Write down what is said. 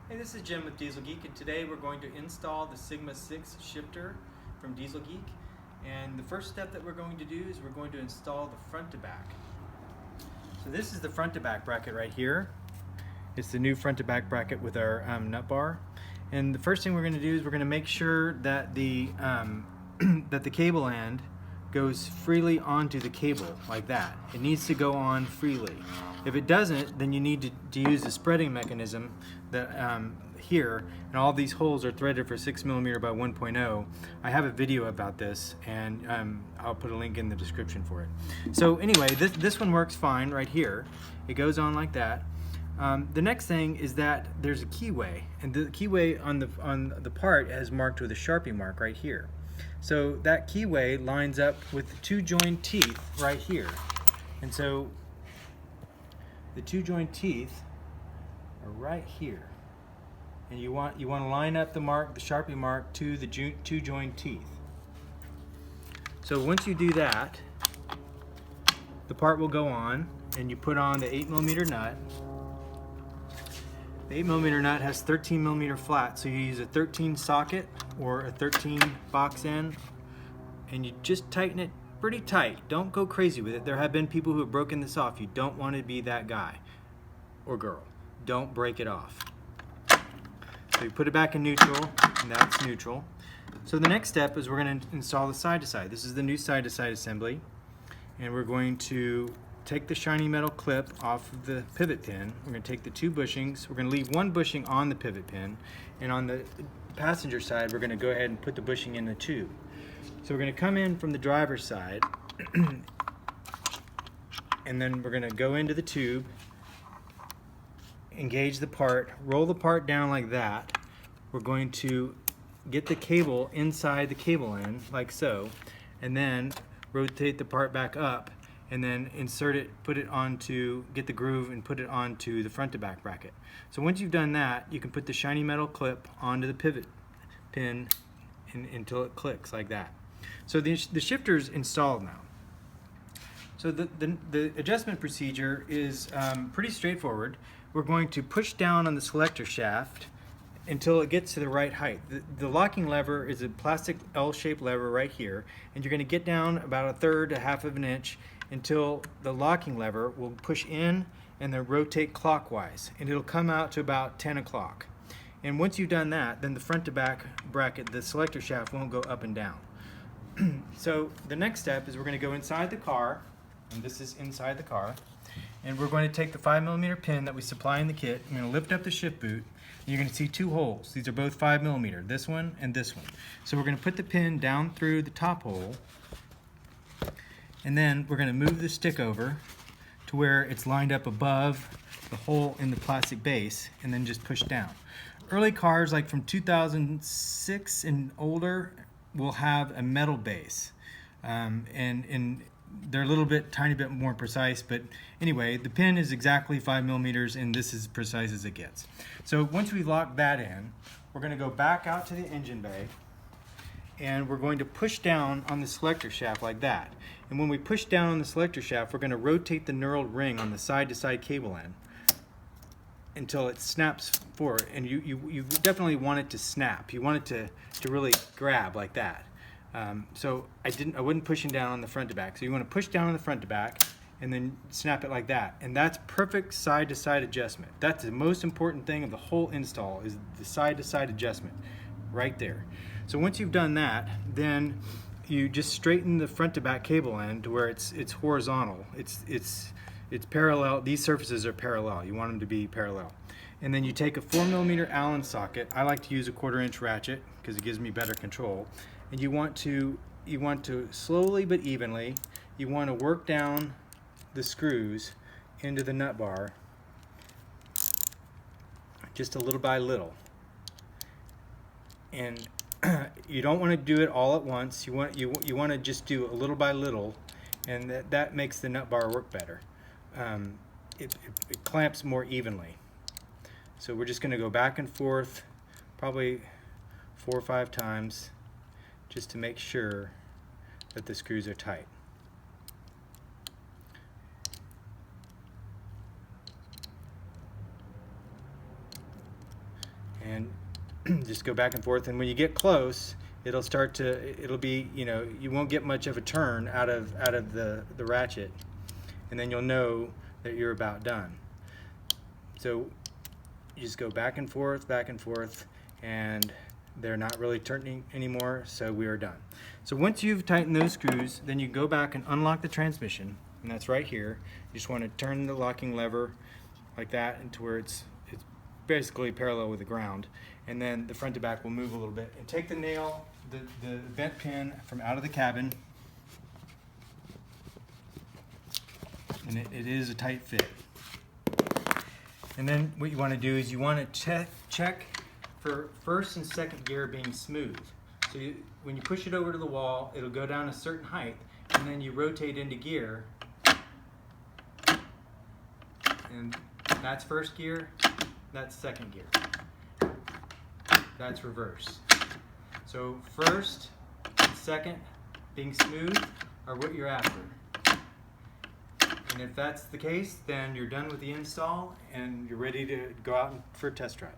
Hey, this is Jim with Dieselgeek, and today we're going to install the Sigma 6 shifter from Dieselgeek. And the first step that we're going to do is we're going to install the front to back. So this is the front to back bracket right here. It's the new front to back bracket with our nut bar. And the first thing we're going to do is we're going to make sure that the that the cable end goes freely onto the cable like that. It needs to go on freely. If it doesn't, then you need to use the spreading mechanism that here, and all these holes are threaded for 6mm by 1.0. I have a video about this, and I'll put a link in the description for it. So anyway, this one works fine right here. It goes on like that. The next thing is that there's a keyway, and the keyway on the part is marked with a Sharpie mark right here. So that keyway lines up with the two joined teeth right here, and so the two joined teeth are right here, and you want to line up the Sharpie mark to the two joined teeth. So once you do that, the part will go on, and you put on the 8mm nut. The 8mm nut has 13mm flat, so you use a 13 socket or a 13 box end, and you just tighten it pretty tight. Don't go crazy with it. There have been people who have broken this off. You don't want to be that guy or girl. Don't break it off. So you put it back in neutral, and that's neutral. So the next step is we're going to install the side-to-side. This is the new side-to-side assembly, and we're going to take the shiny metal clip off of the pivot pin. We're going to take the two bushings. We're going to leave one bushing on the pivot pin, and on the passenger side we're going to go ahead and put the bushing in the tube. So we're going to come in from the driver's side and then we're going to go into the tube, engage the part, roll the part down like that. We're going to get the cable inside the cable end like so, and then rotate the part back up, and then insert it, get the groove and put it onto the front to back bracket. So once you've done that, you can put the shiny metal clip onto the pivot pin until it clicks like that. So the shifter's installed now. So the adjustment procedure is pretty straightforward. We're going to push down on the selector shaft until it gets to the right height. The locking lever is a plastic L-shaped lever right here, and you're going to get down about 1/3 to 1/2 of an inch until the locking lever will push in and then rotate clockwise, and it'll come out to about 10 o'clock. And once you've done that, then the front to back bracket, the selector shaft, won't go up and down. So the next step is we're going to go inside the car, and this is inside the car, and we're going to take the 5mm pin that we supply in the kit. I'm going to lift up the shift boot, and you're going to see two holes. These are both 5mm, this one and this one. So we're going to put the pin down through the top hole, and then we're going to move the stick over to where it's lined up above the hole in the plastic base, and then just push down. Early cars, like from 2006 and older, will have a metal base, and they're a tiny bit more precise, but anyway, the pin is exactly 5mm, and this is as precise as it gets. So once we lock that in, we're going to go back out to the engine bay, and we're going to push down on the selector shaft like that. And when we push down on the selector shaft, we're going to rotate the knurled ring on the side-to-side cable end until it snaps forward. And you definitely want it to snap. You want it to really grab like that. So I wasn't pushing down on the front to back. So you want to push down on the front to back and then snap it like that. And that's perfect side-to-side adjustment. That's the most important thing of the whole install, is the side-to-side adjustment right there. So once you've done that, then you just straighten the front to back cable end to where it's horizontal. It's parallel. These surfaces are parallel. You want them to be parallel. And then you take a 4mm Allen socket. I like to use a 1/4-inch ratchet because it gives me better control. And you want to slowly but evenly, you want to work down the screws into the nut bar, just a little by little. And you don't want to do it all at once. You want to just do a little by little, and that makes the nut bar work better. It clamps more evenly. So we're just going to go back and forth probably 4 or 5 times just to make sure that the screws are tight. and just go back and forth. And when you get close, it'll be, you won't get much of a turn out of the ratchet, and then you'll know that you're about done. So you just go back and forth, and they're not really turning anymore, so we are done. So once you've tightened those screws, then you go back and unlock the transmission, and that's right here. You just want to turn the locking lever like that into where it's basically parallel with the ground, and then the front to back will move a little bit. And take the nail, the vent pin from out of the cabin, and it is a tight fit. And then what you want to do is you want to check for first and second gear being smooth. So when you push it over to the wall, it'll go down a certain height, and then you rotate into gear, and that's first gear, that's second gear, that's reverse. So first and second being smooth are what you're after. And if that's the case, then you're done with the install and you're ready to go out for a test drive.